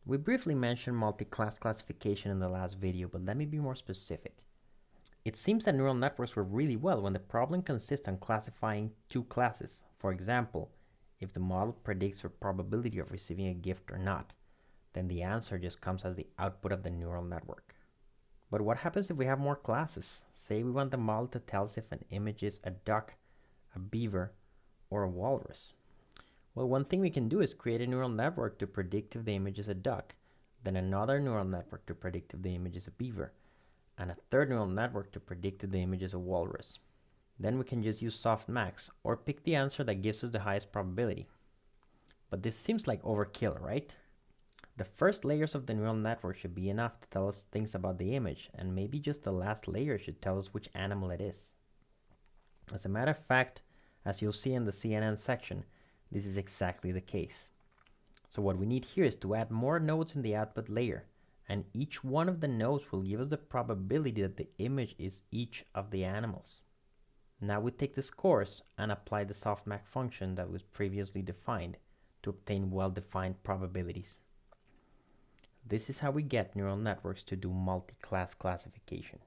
We briefly mentioned multi-class classification in the last video, but let me be more specific. It seems that neural networks work really well when the problem consists on classifying two classes. For example, if the model predicts the probability of receiving a gift or not, then the answer just comes as the output of the neural network. But what happens if we have more classes? Say we want the model to tell us if an image is a duck, a beaver, or a walrus. Well, one thing we can do is create a neural network to predict if the image is a duck, then another neural network to predict if the image is a beaver, and a third neural network to predict if the image is a walrus. Then we can just use softmax or pick the answer that gives us the highest probability. But this seems like overkill, right? The first layers of the neural network should be enough to tell us things about the image, and maybe just the last layer should tell us which animal it is. As a matter of fact, as you'll see in the CNN section, this is exactly the case. So what we need here is to add more nodes in the output layer, and each one of the nodes will give us the probability that the image is each of the animals. Now we take the scores and apply the softmax function that was previously defined to obtain well-defined probabilities. This is how we get neural networks to do multi-class classification.